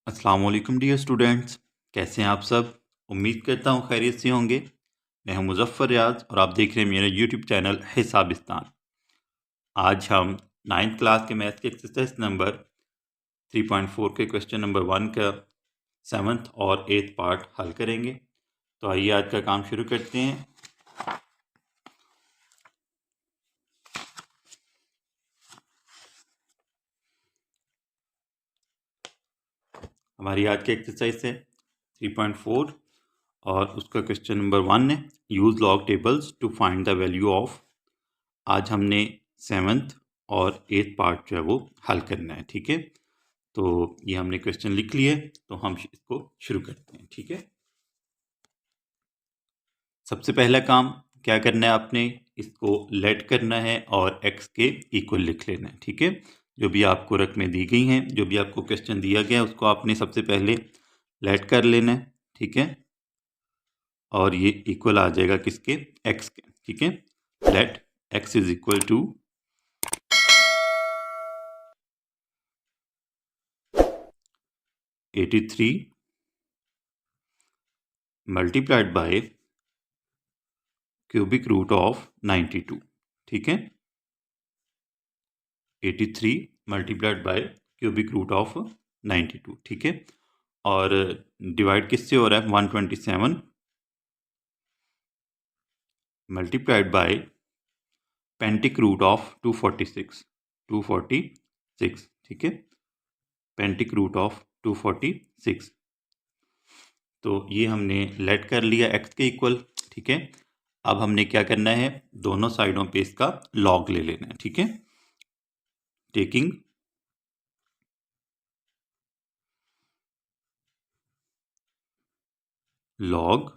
अस्सलाम वालेकुम dear students, कैसे हैं आप सब। उम्मीद करता हूँ खैरियत से होंगे। मैं हूं मुज़फ़्फ़र रियाज़ और आप देख रहे हैं मेरा यूट्यूब चैनल हिसाबिस्तान। आज हम 9th क्लास के मैथ के एक्सरसाइज नंबर 3.4 के क्वेश्चन नंबर 1 का 7th और 8th पार्ट हल करेंगे। तो आइए आज का काम शुरू करते हैं। हमारी आज की एक्सरसाइज है 3.4 और उसका क्वेश्चन नंबर 1 है use log tables two find the value of. आज हमने 7th और 8th पार्ट जो है वो हल करना है, ठीक है। तो ये हमने क्वेश्चन लिख लिए, तो हम इसको शुरू करते हैं, ठीक है। सबसे पहला काम क्या करना है, आपने इसको लेट करना है और x के इक्वल लिख लेना है, ठीक है। जो भी आपको रकमें दी गई हैं, जो भी आपको क्वेश्चन दिया गया है, उसको आपने सबसे पहले लेट कर लेना है, ठीक है। और ये इक्वल आ जाएगा किसके, x के, ठीक है। Let x is equal to 83 multiplied by cubic root of 92, ठीक है। 83 multiplied by cubic root of 92, ठीक है। और डिवाइड किससे हो रहा है, 127 मल्टीप्लाइड बाय पेंटिक रूट ऑफ 246, 246, ठीक है। पेंटिक रूट ऑफ 246। तो ये हमने लेट कर लिया x के इक्वल, ठीक है। अब हमने क्या करना है, दोनों साइडों पे इसका लॉग ले लेना है, ठीक है। Taking log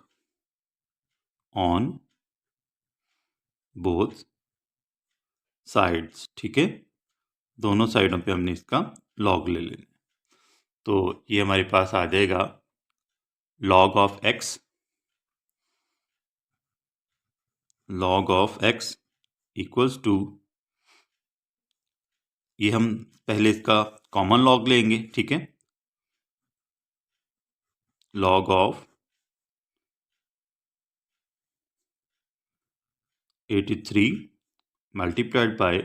on both sides, ठीक है। दोनों साइडों पे हमने इसका लॉग ले लेना। तो ये हमारे पास आ जाएगा log of x, log of x equals to, ये हम पहले इसका कॉमन लॉग लेंगे, ठीक है। Log of 83 multiplied by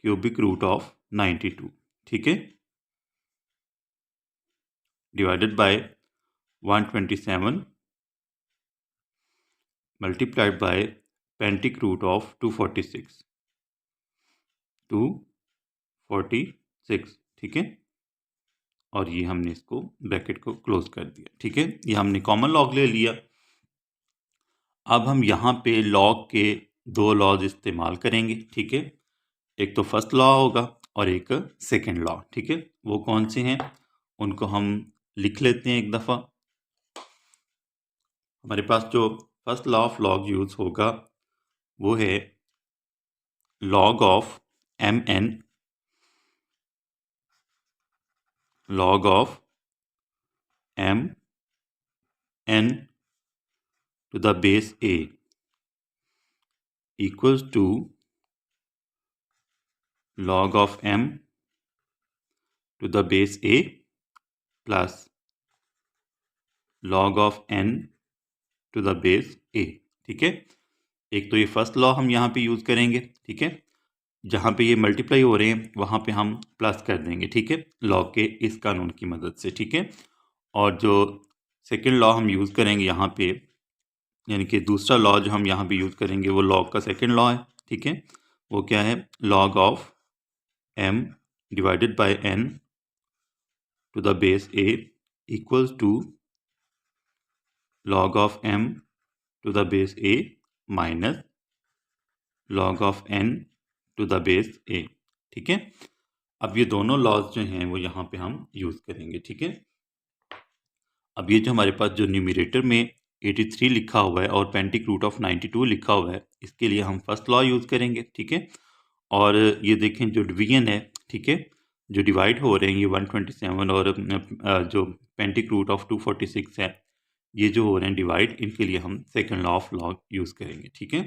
cubic root of 92, ठीक है, डिवाइडेड बाय 127 मल्टीप्लाइड बाय पेंटिक रूट ऑफ 246, 246, ठीक है। और ये हमने इसको ब्रैकेट को क्लोज कर दिया, ठीक है। ये हमने कॉमन लॉग ले लिया। अब हम यहाँ पे लॉग के दो लॉज इस्तेमाल करेंगे, ठीक है। एक तो फर्स्ट लॉ होगा और एक सेकंड लॉ, ठीक है। वो कौन से हैं, उनको हम लिख लेते हैं एक दफ़ा। हमारे पास जो first law of log use होगा वो है log of M N, log of M N to the base A equals to log of m to the base a plus log of n to the base a, ठीक है। एक तो ये first law हम यहाँ पे use करेंगे, ठीक है। जहाँ पे ये मल्टीप्लाई हो रहे हैं वहाँ पे हम प्लस कर देंगे, ठीक है, लॉग के इस कानून की मदद से, ठीक है। और जो सेकेंड लॉ हम यूज़ करेंगे यहाँ पे, यानी कि दूसरा लॉ जो हम यहाँ पे यूज़ करेंगे वो लॉग का सेकेंड लॉ है, ठीक है। वो क्या है, log of m divided by n to the base a equals to log of m to the base a minus log of n to the base a, ठीक है। अब ये दोनों लॉज जो हैं वो यहाँ पे हम यूज़ करेंगे, ठीक है। अब ये जो हमारे पास जो न्यूमरेटर में 83 लिखा हुआ है और पेंटिक रूट ऑफ 92 लिखा हुआ है, इसके लिए हम फर्स्ट लॉ यूज़ करेंगे, ठीक है। और ये देखें जो डिवीजन है, ठीक है, जो डिवाइड हो रहे हैं ये 127 और जो पेंटिक रूट ऑफ 246 है, ये जो हो रहे हैं डिवाइड, इनके लिए हम second law of log use करेंगे, ठीक है।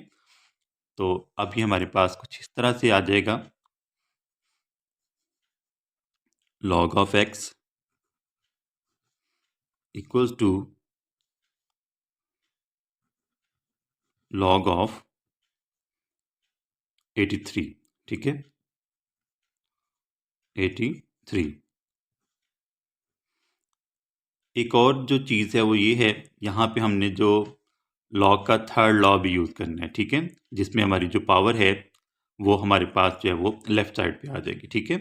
तो अभी हमारे पास कुछ इस तरह से आ जाएगा, log of X equals to log of 83, ठीक है, 83। एक और जो चीज़ है वो ये है, यहाँ पे हमने जो लॉग का थर्ड लॉ भी यूज़ करना है, ठीक है, जिसमें हमारी जो पावर है वो हमारे पास जो है वो लेफ्ट साइड पे आ जाएगी, ठीक है,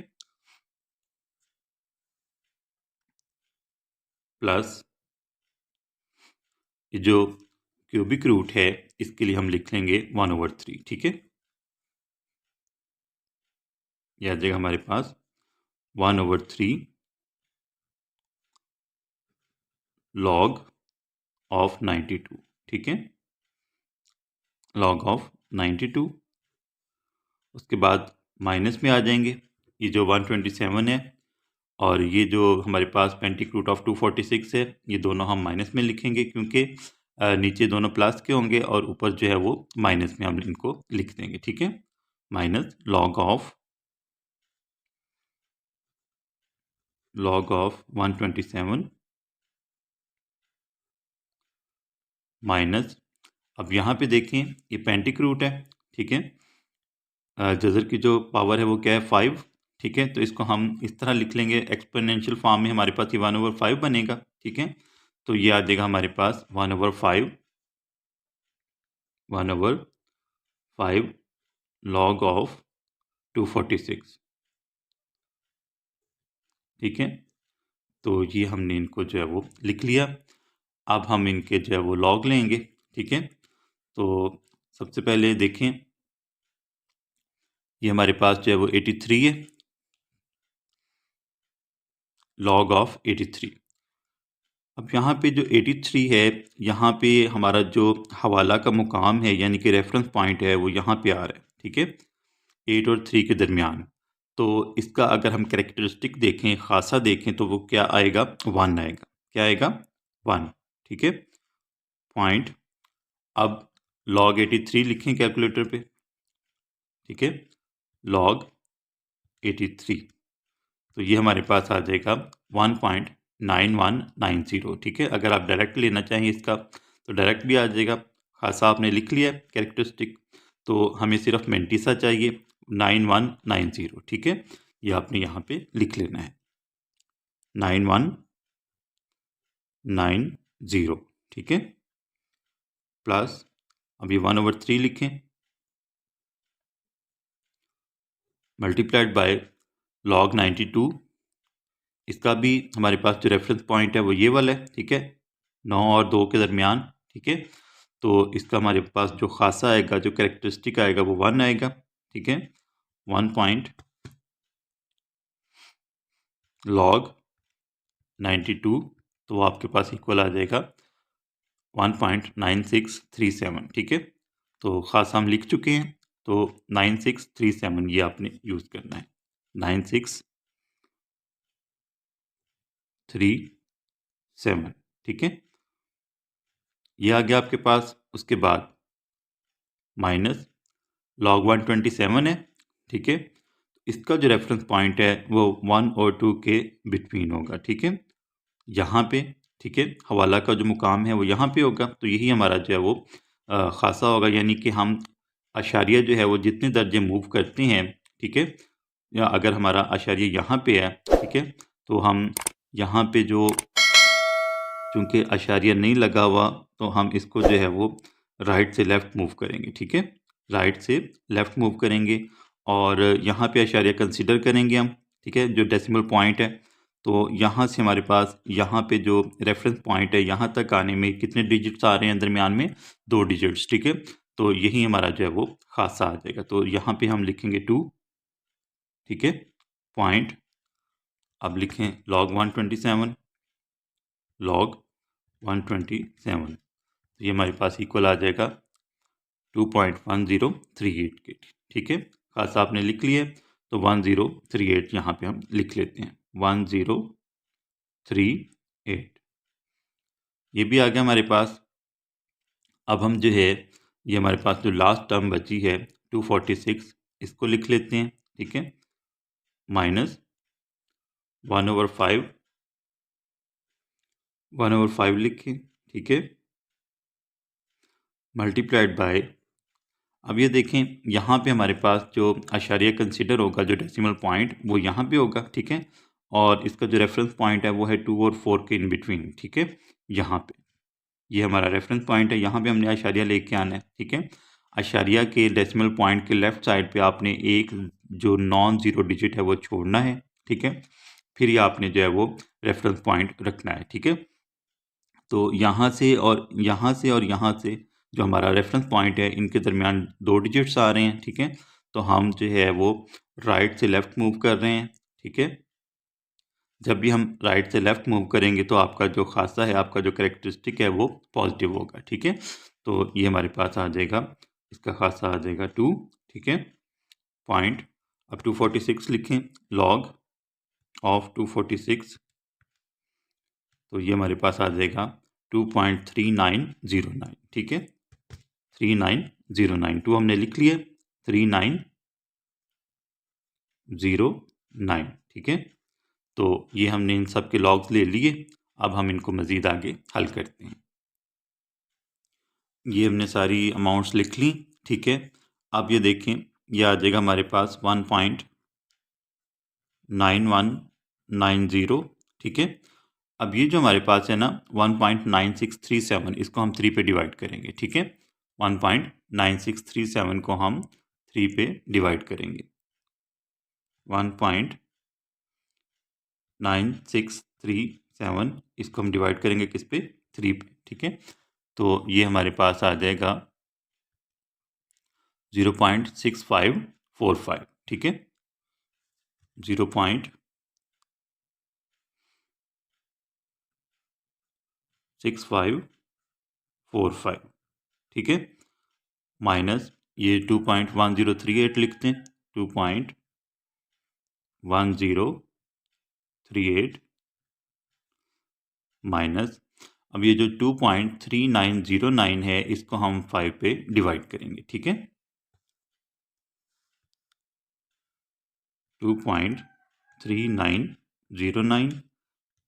प्लस ये जो क्यूबिक रूट है इसके लिए हम लिख लेंगे 1/3, ठीक है, ये आ जाएगा हमारे पास 1/3 log ऑफ 92, ठीक है, log ऑफ 92। उसके बाद माइनस में आ जाएंगे, ये जो 127 है और ये जो हमारे पास पेंटिक रूट ऑफ 246 है, ये दोनों हम माइनस में लिखेंगे क्योंकि नीचे दोनों प्लस के होंगे और ऊपर जो है वो माइनस में हम इनको लिख देंगे, ठीक है, माइनस log ऑफ 127 माइनस, अब यहाँ पे देखें ये पेंटिक रूट है, ठीक है, जज़र की जो पावर है वो क्या है 5, ठीक है, तो इसको हम इस तरह लिख लेंगे एक्सपोनेंशियल फॉर्म में, हमारे पास ये 1/5 बनेगा, ठीक है, तो ये आ जाएगा हमारे पास 1/5 log ऑफ 246, ठीक है, तो ये हमने इनको जो है वो लिख लिया। अब हम इनके जो है वो लॉग लेंगे, ठीक है, तो सबसे पहले देखें ये हमारे पास जो है वो 83 है, log ऑफ 83। अब यहाँ पे जो 83 है, यहाँ पे हमारा जो हवाला का मुकाम है यानी कि रेफरेंस पॉइंट है वो यहाँ पे आ रहा है, ठीक है, 8 और 3 के दरमियान। तो इसका अगर हम कैरेक्टरिस्टिक देखें, खासा देखें, तो वो क्या आएगा 1 आएगा, क्या आएगा 1, ठीक है, पॉइंट। अब log 83 लिखें कैलकुलेटर पे, ठीक है, log 83, तो ये हमारे पास आ जाएगा 1.9190, ठीक है, अगर आप डायरेक्ट लेना चाहें इसका तो डायरेक्ट भी आ जाएगा, खासा आपने लिख लिया कैरेक्टरिस्टिक, तो हमें सिर्फ मेंटिसा चाहिए 9190, ठीक है, ये आपने यहाँ पे लिख लेना है 9190, ठीक है, प्लस अब ये 1/3 लिखें मल्टीप्लाइड बाय log 92, इसका भी हमारे पास जो रेफरेंस पॉइंट है वो ये वाला है, ठीक है, 9 और 2 के दरमियान, ठीक है, तो इसका हमारे पास जो खासा आएगा, जो कैरेक्टरिस्टिक आएगा वो 1 आएगा, ठीक है, 1 पॉइंट log 92, तो आपके पास इक्वल आ जाएगा 1.9637, ठीक है, तो खासा हम लिख चुके हैं, तो 9637 ये आपने यूज़ करना है, 9637, ठीक है, ये आ गया आपके पास। उसके बाद माइनस log 127 है, ठीक है, इसका जो रेफरेंस पॉइंट है वो 1 और 2 के बिटवीन होगा, ठीक है, यहाँ पे, ठीक है, हवाला का जो मुकाम है वो यहाँ पे होगा, तो यही हमारा जो है वो खासा होगा, यानी कि हम अशारिया जो है वो जितने दर्जे मूव करते हैं, ठीक है, या अगर हमारा अशारिया यहाँ पे है, ठीक है, तो हम यहाँ पे जो चूँकि अशारिया नहीं लगा हुआ तो हम इसको जो है वो राइट से लेफ़्ट मूव करेंगे, ठीक है, राइट से लेफ़्ट मूव करेंगे और यहाँ पे अशारिया कंसीडर करेंगे हम, ठीक है, जो डेसिमल पॉइंट है, तो यहाँ से हमारे पास यहाँ पे जो रेफरेंस पॉइंट है यहाँ तक आने में कितने डिजिट्स आ रहे हैं दरमियान में, 2 डिजिट्स, ठीक है, तो यही हमारा जो है वो खासा आ जाएगा, तो यहाँ पे हम लिखेंगे 2, ठीक है, पॉइंट, अब लिखें log 127 log 127, तो ये हमारे पास इक्वल आ जाएगा 2.1038 के, ठीक है, खासा आपने लिख लिया, तो 1038 यहाँ पे हम लिख लेते हैं 1038, ये भी आ गया हमारे पास। अब हम जो है ये हमारे पास जो लास्ट टर्म बची है 246, इसको लिख लेते हैं, ठीक है, माइनस 1/5 1/5 लिखें, ठीक है, मल्टीप्लाइड बाय, अब ये देखें यहाँ पे हमारे पास जो आशारिया कंसीडर होगा, जो डेसिमल पॉइंट, वो यहाँ पे होगा, ठीक है, और इसका जो रेफरेंस पॉइंट है वो है 2 और 4 के इन बिटवीन, ठीक है, यहाँ पे ये हमारा रेफरेंस पॉइंट है, यहाँ पे हमने आशारिया लेके आना है, ठीक है। आशारिया के डेसिमल पॉइंट के लेफ्ट साइड पे आपने एक जो नॉन ज़ीरो डिजिट है वो छोड़ना है, ठीक है, फिर ये आपने जो है वो रेफरेंस पॉइंट रखना है, ठीक है। तो यहाँ से और यहाँ से और यहाँ से जो हमारा रेफरेंस पॉइंट है, इनके दरमियान 2 डिजिट्स आ रहे हैं, ठीक है, तो हम जो है वो राइट से लेफ़्ट मूव कर रहे हैं, ठीक है। जब भी हम राइट से लेफ़्ट मूव करेंगे तो आपका जो खासा है, आपका जो कैरेक्टरिस्टिक है वो पॉजिटिव होगा, ठीक है। तो ये हमारे पास आ जाएगा, इसका खासा आ जाएगा 2, ठीक है, पॉइंट। अब 246 लिखें, लॉग ऑफ 246, तो ये हमारे पास आ जाएगा 2.3909, ठीक है, 3909, 2 हमने लिख लिया, 3909, ठीक है। तो ये हमने इन सब के लॉग्स ले लिए, अब हम इनको मज़ीद आगे हल करते हैं। ये हमने सारी अमाउंट्स लिख ली, ठीक है। अब ये देखें, ये आ जाएगा हमारे पास 1.9190, ठीक है। अब ये जो हमारे पास है ना 1.9637, इसको हम 3 पे डिवाइड करेंगे, ठीक है, 1.9637 को हम 3 पे डिवाइड करेंगे, 1.9637 इसको हम डिवाइड करेंगे किस पे, 3 पे, ठीक है। तो ये हमारे पास आ जाएगा 0.6545, ठीक है, 0.6545, ठीक है, माइनस ये 2.1038 लिखते हैं, 2.1038 माइनस, अब ये जो 2.3909 है इसको हम 5 पे डिवाइड करेंगे, ठीक है, 2.3909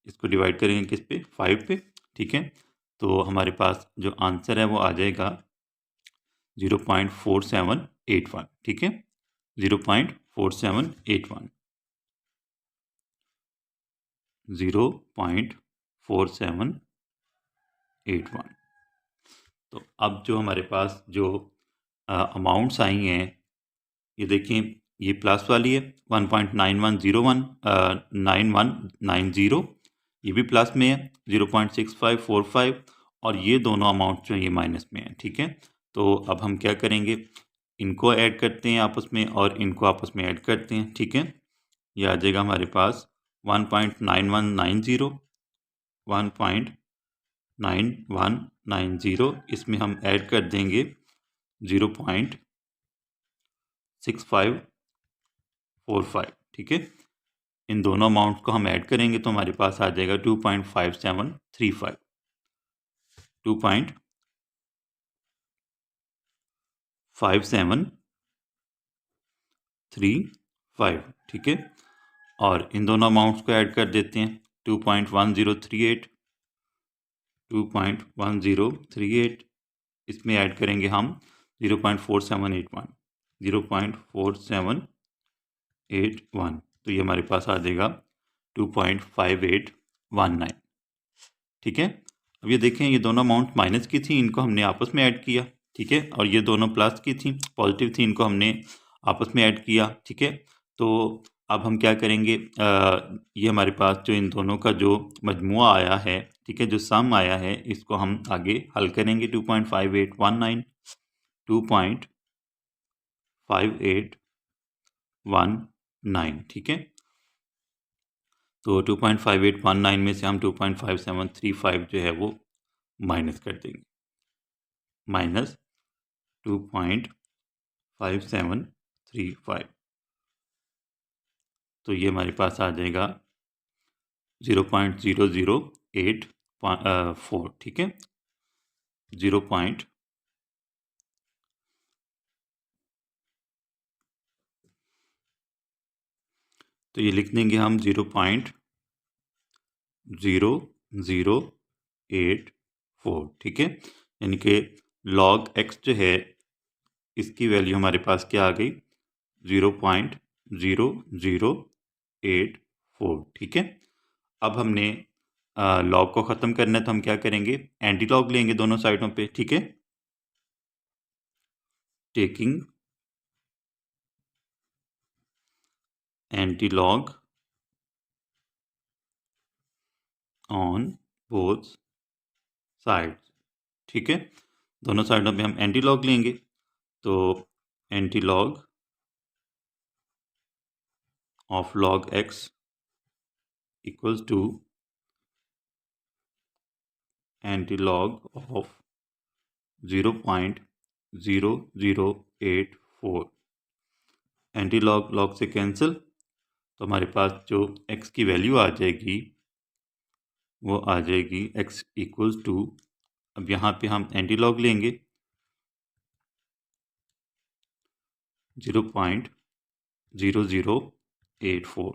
इसको डिवाइड करेंगे किस पे, 5 पे, ठीक है। तो हमारे पास जो आंसर है वो आ जाएगा 0.4781, ठीक है, 0.4781, 0.4781। तो अब जो हमारे पास जो अमाउंट्स आई हैं, ये देखिए, ये प्लस वाली है 1.9101 9190, ये भी प्लस में है 0.6545, और ये दोनों अमाउंट जो है ये माइनस में है, ठीक है। तो अब हम क्या करेंगे, इनको ऐड करते हैं आपस में और इनको आपस में ऐड करते हैं, ठीक है। ये आ जाएगा हमारे पास 1.9190, 1.9190, इसमें हम ऐड कर देंगे 0.6545, ठीक है। इन दोनों अमाउंट को हम ऐड करेंगे तो हमारे पास आ जाएगा 2.5735, 2.5735, ठीक है। और इन दोनों अमाउंट्स को ऐड कर देते हैं, 2.1038, 2.1038, इसमें ऐड करेंगे हम 0.4781, 0.4781, तो ये हमारे पास आ जाएगा 2.5819, ठीक है। अब ये देखें, ये दोनों अमाउंट माइनस की थी, इनको हमने आपस में ऐड किया, ठीक है, और ये दोनों प्लस की थी, पॉजिटिव थी, इनको हमने आपस में ऐड किया, ठीक है। तो अब हम क्या करेंगे, ये हमारे पास जो इन दोनों का जो मजमुआ आया है, ठीक है, जो सम आया है, इसको हम आगे हल करेंगे, 2.5819, 2.5819, ठीक है। तो 2.5819 में से हम 2.5735 जो है वो माइनस कर देंगे, माइनस 2.5735, तो ये हमारे पास आ जाएगा 0.0084, ठीक है, 0. तो ये लिख देंगे हम 0.0084, 0.084, ठीक है। यानी कि log x जो है इसकी वैल्यू हमारे पास क्या आ गई, 0.008,4, ठीक है। अब हमने लॉग को ख़त्म करना है तो हम क्या करेंगे, एंटी लॉग लेंगे दोनों साइडों पे, ठीक है। Taking anti log on both sides, ठीक है। दोनों साइडों पे हम एंटी लॉग लेंगे, तो anti log of log x equals to anti log of 0.0084। Anti log log से कैंसिल, तो हमारे पास जो x की वैल्यू आ जाएगी वो आ जाएगी x इक्वल्स टू, अब यहाँ पे हम एंटी लॉग लेंगे 0.0084,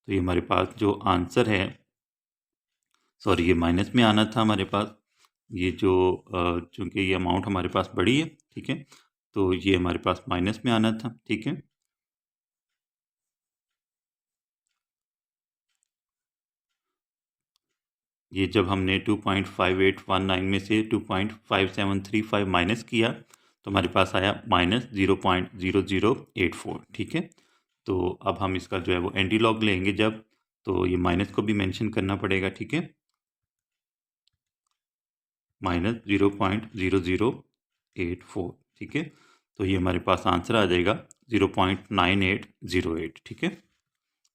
तो ये हमारे पास जो आंसर है, सॉरी ये माइनस में आना था हमारे पास, ये जो चूँकि ये अमाउंट हमारे पास बड़ी है, ठीक है, तो ये हमारे पास माइनस में आना था, ठीक है। ये जब हमने 2.5819 में से 2.5735 माइनस किया तो हमारे पास आया -0.0084, ठीक है। तो अब हम इसका जो है वो एंटी लॉग लेंगे जब, तो ये माइनस को भी मेंशन करना पड़ेगा, ठीक है। -0.0084, ठीक है। तो ये हमारे पास आंसर आ जाएगा 0.9808, ठीक है,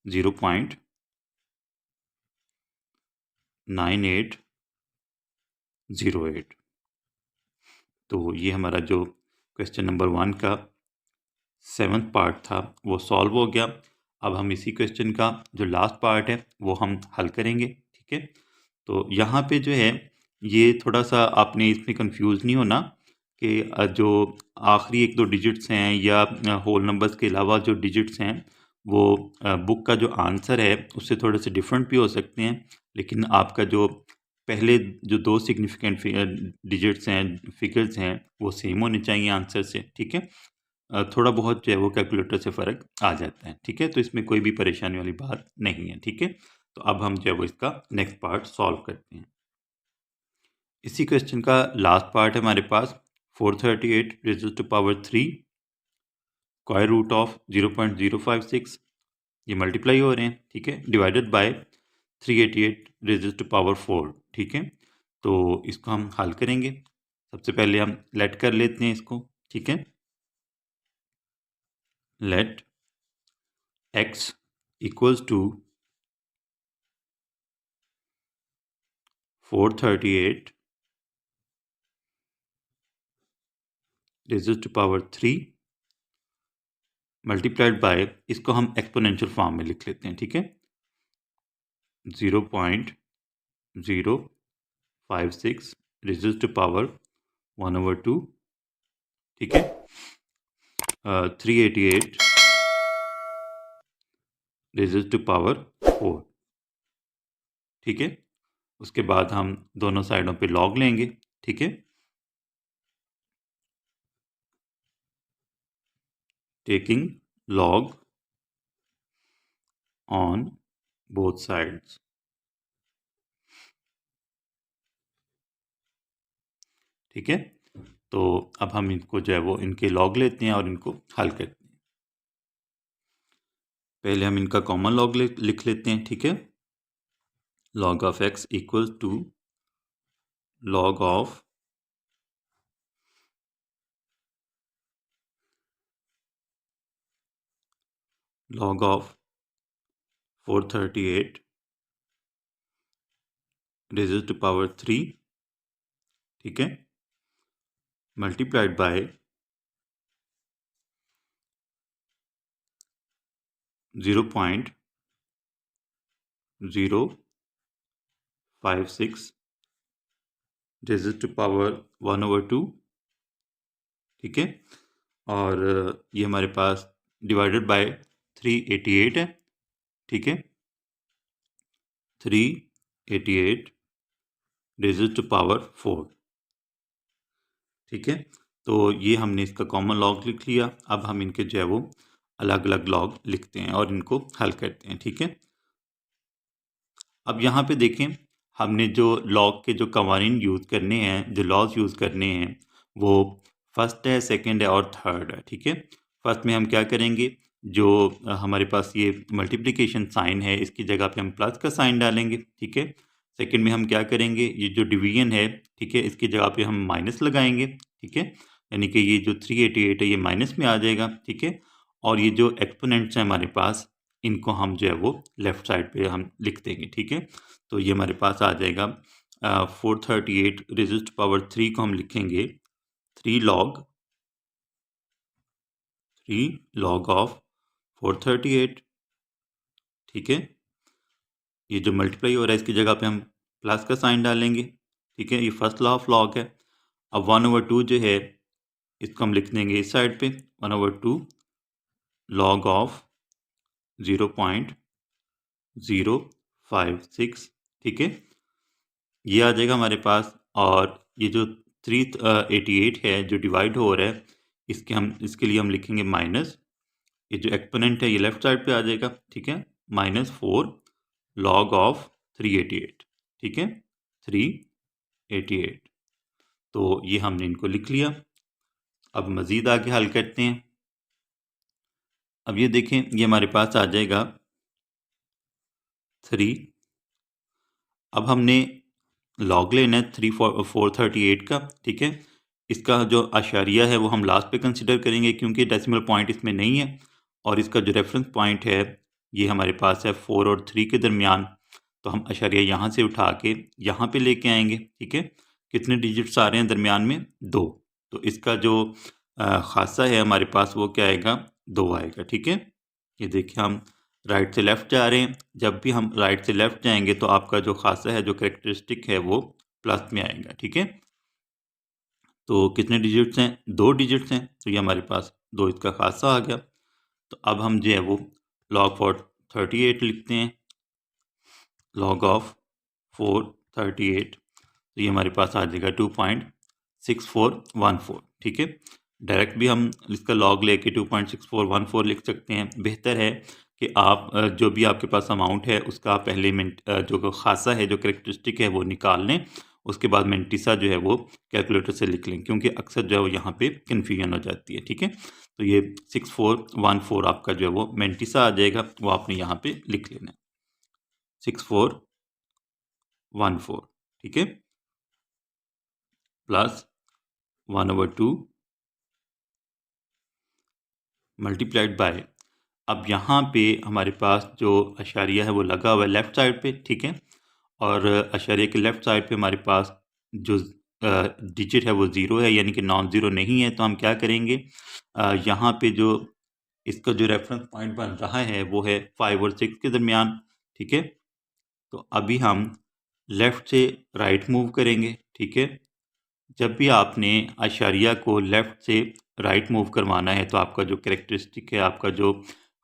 0.9808। तो ये हमारा जो क्वेश्चन नंबर 1 का 7th पार्ट था वो सॉल्व हो गया। अब हम इसी क्वेश्चन का जो लास्ट पार्ट है वो हम हल करेंगे, ठीक है। तो यहाँ पे जो है ये थोड़ा सा आपने इसमें कंफ्यूज नहीं होना कि जो आखिरी 1-2 डिजिट्स हैं या होल नंबर्स के अलावा जो डिजिट्स हैं वो बुक का जो आंसर है उससे थोड़े से डिफरेंट भी हो सकते हैं, लेकिन आपका जो पहले जो 2 सिग्निफिकेंट डिजिट्स हैं, फिगर्स हैं, वो सेम होने चाहिए आंसर से, ठीक है। थोड़ा बहुत जो है वो कैलकुलेटर से फ़र्क आ जाता है, ठीक है। तो इसमें कोई भी परेशानी वाली बात नहीं है, ठीक है। तो अब हम जो है वो इसका नेक्स्ट पार्ट सॉल्व करते हैं। इसी क्वेश्चन का लास्ट पार्ट है हमारे पास 438 raised to power 3 square root of 0.056, ये मल्टीप्लाई हो रहे हैं, ठीक है, divided by 388 raised to power 4, ठीक है। तो इसको हम हल करेंगे। सबसे पहले हम लेट कर लेते हैं इसको, ठीक है। Let x equals to 438 raised to power 3 multiplied by, इसको हम एक्सपोनेंशियल फॉर्म में लिख लेते हैं, ठीक है, 0.056 रेज़्ड टू पावर 1/2, ठीक है, 388 रेज़्ड टू पावर 4, ठीक है। उसके बाद हम दोनों साइडों पे लॉग लेंगे, ठीक है। Taking log on both sides, ठीक है। तो अब हम इनको जो है वो इनके लॉग लेते हैं और इनको हल करते हैं। पहले हम इनका कॉमन लॉग लिख लेते हैं, ठीक है। log of x equals to log of log of 438 raised to power 3, ठीक है, multiplied by 0.056 raised to power 1/2, ठीक है। और ये हमारे पास डिवाइडेड बाय 388 है, ठीक है, 388 रेज़्ड टू पावर 4। ठीक है, तो ये हमने इसका कॉमन लॉग लिख लिया। अब हम इनके जो है वो अलग अलग लॉग लिखते हैं और इनको हल करते हैं। ठीक है, अब यहाँ पे देखें, हमने जो लॉग के जो कवानीन यूज़ करने हैं, जो लॉज यूज़ करने हैं, वो फर्स्ट है, सेकंड है और थर्ड है। ठीक है, फर्स्ट में हम क्या करेंगे, जो हमारे पास ये मल्टीप्लिकेशन साइन है, इसकी जगह पे हम प्लस का साइन डालेंगे। ठीक है, सेकंड में हम क्या करेंगे, ये जो डिवीजन है, ठीक है, इसकी जगह पे हम माइनस लगाएंगे। ठीक है, यानी कि ये जो 388 है ये माइनस में आ जाएगा। ठीक है, और ये जो एक्सपोनेंट्स हैं हमारे पास, इनको हम जो है वो लेफ़्ट साइड पे हम लिख देंगे। ठीक है, तो ये हमारे पास आ जाएगा 438 रेज़्ड टू पावर 3 को हम लिखेंगे 3 log ऑफ 438। ठीक है, ये जो मल्टीप्लाई हो रहा है इसकी जगह पे हम प्लस का साइन डालेंगे। ठीक है, ये फर्स्ट लॉ ऑफ लॉग है। अब 1/2 जो है इसको हम लिख देंगे इस साइड पे, 1/2 log ऑफ 0.056। ठीक है, ये आ जाएगा हमारे पास। और ये जो 388 है जो डिवाइड हो रहा है, इसके लिए हम लिखेंगे माइनस, ये जो एक्सपोनेंट है ये लेफ्ट साइड पे आ जाएगा। ठीक है, -4 log ऑफ 388। ठीक है, 388। तो ये हमने इनको लिख लिया। अब मज़ीद आगे हल करते हैं। अब ये देखें, ये हमारे पास आ जाएगा 3। अब हमने लॉग लेना है 438 का। ठीक है, इसका जो आशारिया है वो हम लास्ट पे कंसिडर करेंगे क्योंकि डेसिमल पॉइंट इसमें नहीं है, और इसका जो रेफरेंस पॉइंट है ये हमारे पास है 4 और 3 के दरमियान। तो हम आशारिया यहाँ से उठा के यहाँ पे लेके आएंगे। ठीक है, कितने डिजिट्स आ रहे हैं दरमियान में, 2। तो इसका जो खासा है हमारे पास वो क्या आएगा, 2 आएगा। ठीक है, ये देखिए हम राइट से लेफ़्ट जा रहे हैं। जब भी हम राइट से लेफ़्ट जाएंगे तो आपका जो खासा है, जो कैरेक्टरिस्टिक है, वो प्लस में आएगा। ठीक है, तो कितने डिजिट्स हैं, 2 डिजिट्स हैं, तो ये हमारे पास 2 इसका खासा आ गया। तो अब हम जो है वो log 438 लिखते हैं, log ऑफ 438। तो ये हमारे पास आ जाएगा 2.6414। ठीक है, डायरेक्ट भी हम इसका लॉग लेके 2.6414 लिख सकते हैं। बेहतर है कि आप जो भी आपके पास अमाउंट है उसका पहले जो खासा है, जो करेक्टरिस्टिक है, वो निकाल लें। उसके बाद मेंटिसा जो है वो कैलकुलेटर से लिख लें, क्योंकि अक्सर जो है वो यहाँ पे कन्फ्यूजन हो जाती है। ठीक है, तो ये 6414 आपका जो है वो मेंटिसा आ जाएगा, वो आपने यहाँ पे लिख लेना है, 6414। ठीक है, प्लस 1/2 मल्टीप्लाइड बाय, अब यहाँ पे हमारे पास जो अशारिया है वो लगा हुआ है लेफ़्ट साइड पे। ठीक है, और अशारिया के लेफ़्ट साइड पे हमारे पास जो डिजिट है वो 0 है, यानी कि नॉन ज़ीरो नहीं है। तो हम क्या करेंगे, यहाँ पे जो इसका जो रेफरेंस पॉइंट बन रहा है वो है 5 और 6 के दरमियान। ठीक है, तो अभी हम लेफ़्ट से राइट मूव करेंगे। ठीक है, जब भी आपने अशारिया को लेफ़्ट से राइट मूव करवाना है तो आपका जो कैरेक्टरिस्टिक है, आपका जो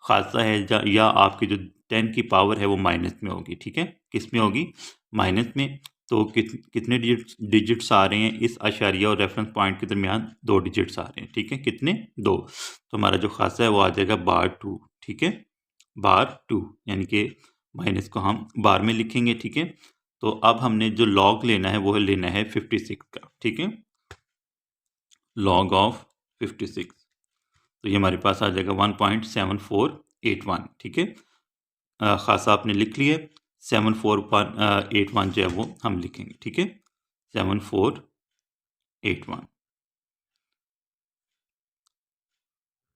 खासा है, या आपकी जो 10 की पावर है वो माइनस में होगी। ठीक है, किस में होगी, माइनस में। तो कितने डिजिट्स आ रहे हैं इस अशारिया और रेफरेंस पॉइंट के दरमियान, 2 डिजिट्स आ रहे हैं। ठीक है, कितने, 2। तो हमारा जो खासा है वो आ जाएगा /2। ठीक है, /2, यानी कि माइनस को हम बार में लिखेंगे। ठीक है, तो अब हमने जो लॉग लेना है वो लेना है 56 का। ठीक है, log ऑफ 56, तो ये हमारे पास आ जाएगा 1.7481। ठीक है, खासा आपने लिख लिए, 7481 जो है वो हम लिखेंगे। ठीक है, 7481।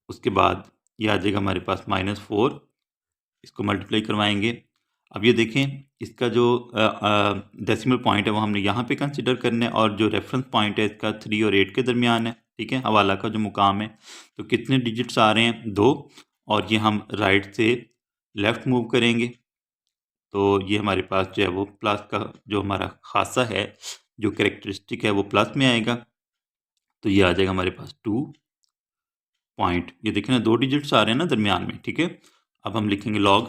उसके बाद ये आ जाएगा हमारे पास -4, इसको मल्टीप्लाई करवाएंगे। अब ये देखें, इसका जो डेसिमल पॉइंट है वो हमने यहाँ पे कंसिडर करना है, और जो रेफरेंस पॉइंट है इसका 3 और 8 के दरमियान है। ठीक है, हवाला का जो मुकाम है। तो कितने डिजिट्स आ रहे हैं, 2, और ये हम राइट से लेफ़्ट मूव करेंगे। तो ये हमारे पास जो है वो प्लस का जो हमारा खासा है, जो कैरेक्टरिस्टिक है, वो प्लस में आएगा। तो ये आ जाएगा हमारे पास 2 पॉइंट, ये देखें ना 2 डिजिट्स आ रहे हैं ना दरमियान में। ठीक है, अब हम लिखेंगे log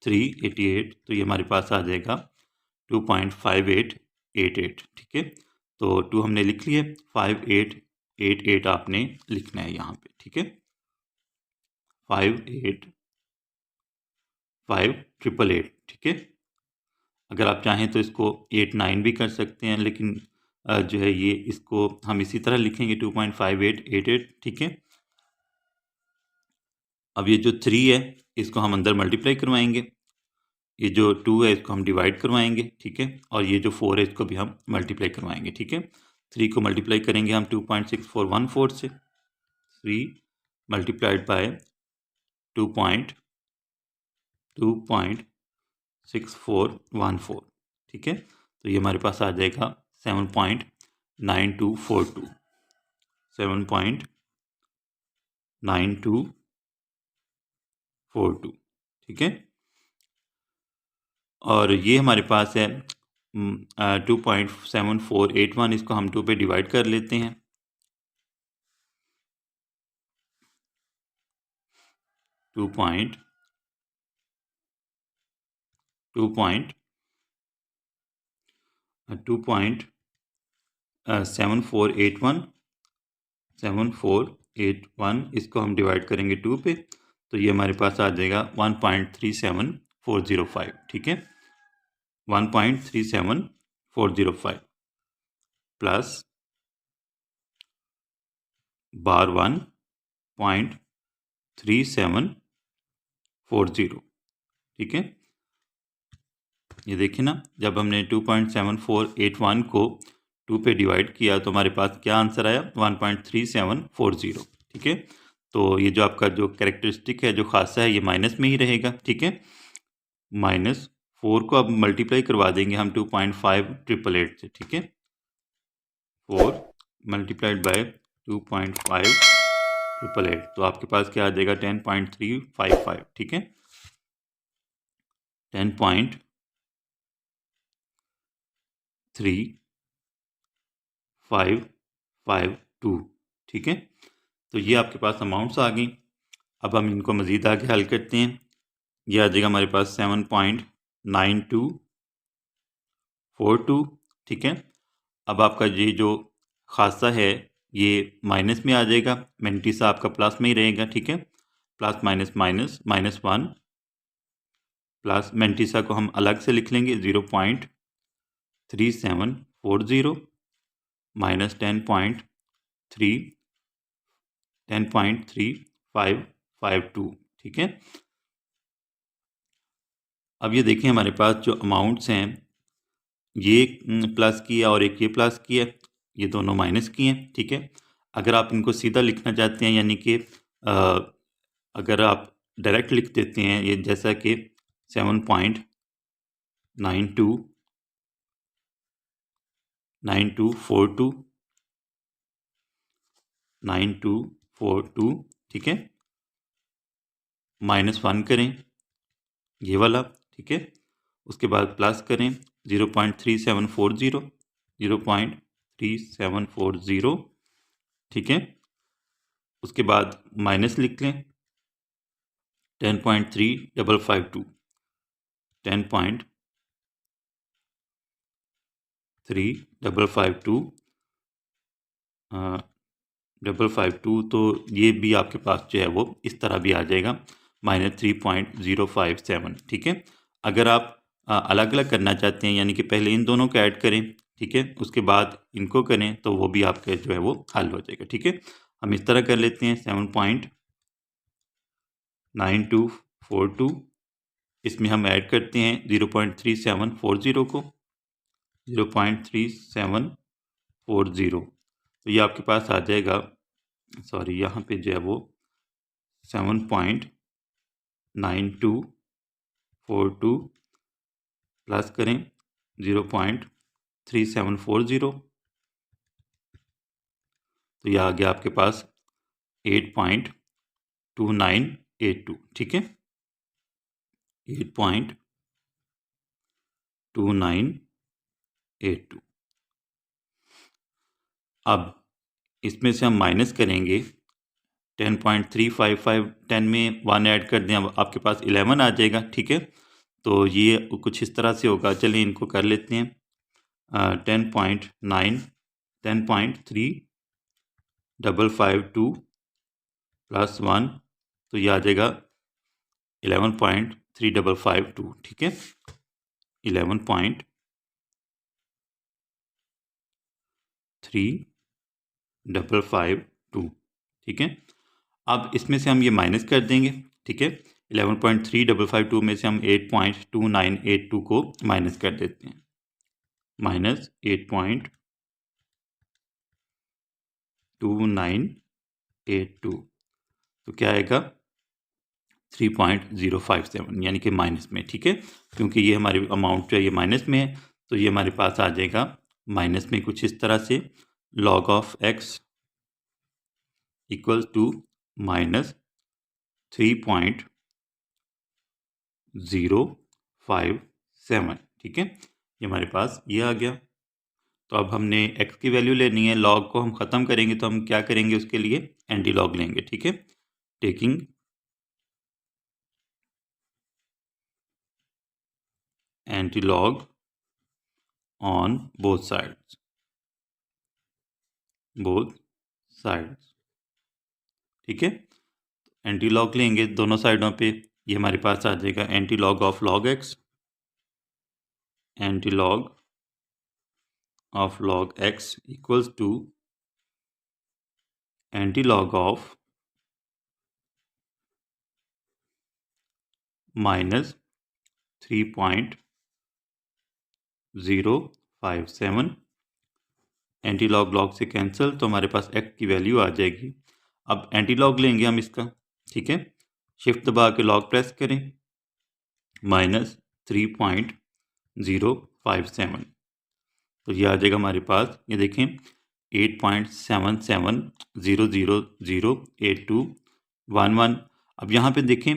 388, तो ये हमारे पास आ जाएगा 2.5888, ठीक है। तो 2 हमने लिख लिया, 5888 आपने लिखना है यहाँ पे, ठीक है। 585888, ठीक है। अगर आप चाहें तो इसको 89 भी कर सकते हैं, लेकिन जो है ये इसको हम इसी तरह लिखेंगे 2.5888, ठीक है। अब ये जो 3 है इसको हम अंदर मल्टीप्लाई करवाएंगे, ये जो 2 है इसको हम डिवाइड करवाएंगे, ठीक है। और ये जो 4 है इसको भी हम मल्टीप्लाई करवाएंगे, ठीक है। 3 को मल्टीप्लाई करेंगे हम 2.6414 से, 3 मल्टीप्लाइड बाय 2.6414, ठीक है। तो ये हमारे पास आ जाएगा 7.9242, 7.9242, ठीक है। और ये हमारे पास है 2.7481, इसको हम 2 पे डिवाइड कर लेते हैं, 2.7481 इसको हम डिवाइड करेंगे 2 पे, तो ये हमारे पास आ जाएगा 1.37405, ठीक है। 1.37405 प्लस बार 1.3740, ठीक है। ये देखिए ना, जब हमने 2.7481 को 2 पे डिवाइड किया तो हमारे पास क्या आंसर आया, 1.3740, ठीक है। तो ये जो आपका जो कैरेक्टरिस्टिक है, जो खासा है, ये माइनस में ही रहेगा, ठीक है। -4 को अब मल्टीप्लाई करवा देंगे हम 2.5888 से, ठीक है। 4 मल्टीप्लाइड बाय 2.5888, तो आपके पास क्या आ जाएगा, 10.355, ठीक है। 10.3552, ठीक है। तो ये आपके पास अमाउंट्स आ गई। अब हम इनको मज़ीद आगे हल करते हैं। ये आ जाएगा हमारे पास 7.9242, ठीक है। अब आपका ये जो खासा है ये माइनस में आ जाएगा, मेंटिसा आपका प्लस में ही रहेगा, ठीक है। Plus minus minus -1 plus mantissa को हम अलग से लिख लेंगे, 0.3740 माइनस 10.3552, ठीक है। अब ये देखें हमारे पास जो अमाउंट्स हैं, ये प्लस किया और एक ये प्लस किया, ये दोनों माइनस किए हैं, ठीक है। अगर आप इनको सीधा लिखना चाहते हैं, यानी कि अगर आप डायरेक्ट लिख देते हैं, ये जैसा कि 7.9242, ठीक है, -1 करें ये वाला, ठीक है। उसके बाद प्लस करें 0.3740, ठीक है। उसके बाद माइनस लिख लें 10.3552, 10.3552 552, तो ये भी आपके पास जो है वो इस तरह भी आ जाएगा, -3.057, ठीक है। अगर आप अलग अलग करना चाहते हैं, यानी कि पहले इन दोनों को ऐड करें, ठीक है, उसके बाद इनको करें, तो वो भी आपका जो है वो हल हो जाएगा, ठीक है। हम इस तरह कर लेते हैं 7.9242, इसमें हम ऐड करते हैं 0.3740 को, 0.3740, तो ये आपके पास आ जाएगा, सॉरी यहाँ पे जो है वो 7.9242 प्लस करें 0.3740, तो यह आ गया आपके पास 8.2982, ठीक है, 8.2982। अब इसमें से हम माइनस करेंगे 10.355, 10 में 1 ऐड कर दें, अब आपके पास 11 आ जाएगा, ठीक है। तो ये कुछ इस तरह से होगा। चलिए इनको कर लेते हैं। 10.3552 प्लस 1, तो ये आ जाएगा 11.3552। ठीक है, 11.3552। ठीक है, अब इसमें से हम ये माइनस कर देंगे। ठीक है, 11.3552 में से हम 8.2982 को माइनस कर देते हैं, माइनस 8.2982, तो क्या आएगा 3.057, यानी कि माइनस में। ठीक है, क्योंकि ये हमारी अमाउंट जो है ये माइनस में है, तो ये हमारे पास आ जाएगा माइनस में कुछ इस तरह से, log of x equal to minus 3.057। ठीक है, ये हमारे पास ये आ गया। तो अब हमने x की वैल्यू लेनी है, log को हम ख़त्म करेंगे तो हम क्या करेंगे, उसके लिए एंटी लॉग लेंगे। ठीक है, taking anti log on both sides, ठीक है, एंटी लॉग लेंगे दोनों साइडों पे। ये हमारे पास आ जाएगा anti log of log x, anti log of log x equals to anti log of minus 3.057। Anti log log से कैंसिल, तो हमारे पास x की वैल्यू आ जाएगी। अब एंटी लॉग लेंगे हम इसका। ठीक है, शिफ्ट दबा के लॉग प्रेस करें, माइनस 3.057, तो ये आ जाएगा हमारे पास, ये देखें 8.7700008211। अब यहाँ पे देखें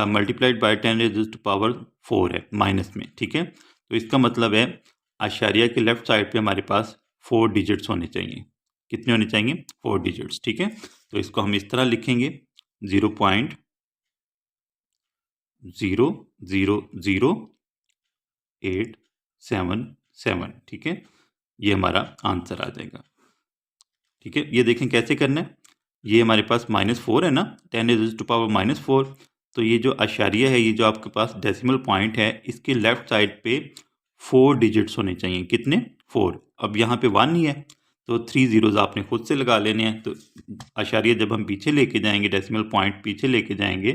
मल्टीप्लाइड बाय 10⁻⁴ है माइनस में। ठीक है, तो इसका मतलब है आशारिया के लेफ्ट साइड पे हमारे पास 4 डिजिट्स होने चाहिए। कितने होने चाहिए? 4 डिजिट्स। ठीक है, तो इसको हम इस तरह लिखेंगे 0.0000877। ठीक है, ये हमारा आंसर आ जाएगा। ठीक है, ये देखें कैसे करना है। ये हमारे पास -4 है ना, 10⁻⁻⁴, तो ये जो आशारिया है, ये जो आपके पास डेसिमल पॉइंट है, इसके लेफ्ट साइड पे 4 डिजिट्स होने चाहिए। कितने? 4। अब यहाँ पे 1 ही है, तो 3 ज़ीरोज़ आपने खुद से लगा लेने हैं। तो आशारिया जब हम पीछे लेके जाएंगे, डेसिमल पॉइंट पीछे लेके जाएंगे,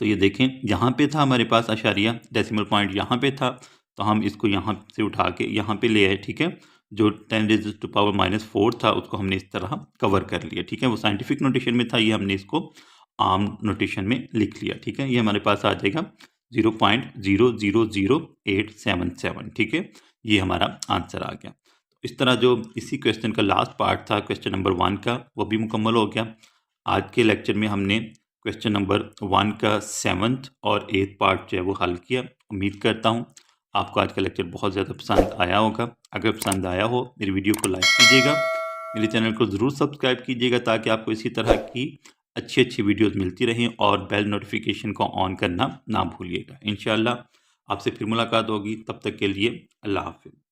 तो ये देखें यहाँ पे था हमारे पास आशारिया, डेसिमल पॉइंट यहाँ पे था, तो हम इसको यहाँ से उठा के यहाँ पे ले आए। ठीक है, जो 10⁻⁻⁴ था उसको हमने इस तरह कवर कर लिया। ठीक है, वो साइंटिफिक नोटेशन में था, ये हमने इसको आम नोटेशन में लिख लिया। ठीक है, ये हमारे पास आ जाएगा 0.000877। ठीक है, ये हमारा आंसर आ गया। इस तरह जो इसी क्वेश्चन का लास्ट पार्ट था, क्वेश्चन नंबर 1 का, वो भी मुकम्मल हो गया। आज के लेक्चर में हमने क्वेश्चन नंबर 1 का 7th और 8th पार्ट जो है वो हल किया। उम्मीद करता हूँ आपको आज का लेक्चर बहुत ज़्यादा पसंद आया होगा। अगर पसंद आया हो, मेरी वीडियो को लाइक कीजिएगा, मेरे चैनल को ज़रूर सब्सक्राइब कीजिएगा, ताकि आपको इसी तरह की अच्छी वीडियोस मिलती रहें, और बेल नोटिफिकेशन को ऑन करना ना भूलिएगा। इंशाअल्लाह आपसे फिर मुलाकात होगी, तब तक के लिए अल्लाह हाफ़िज़।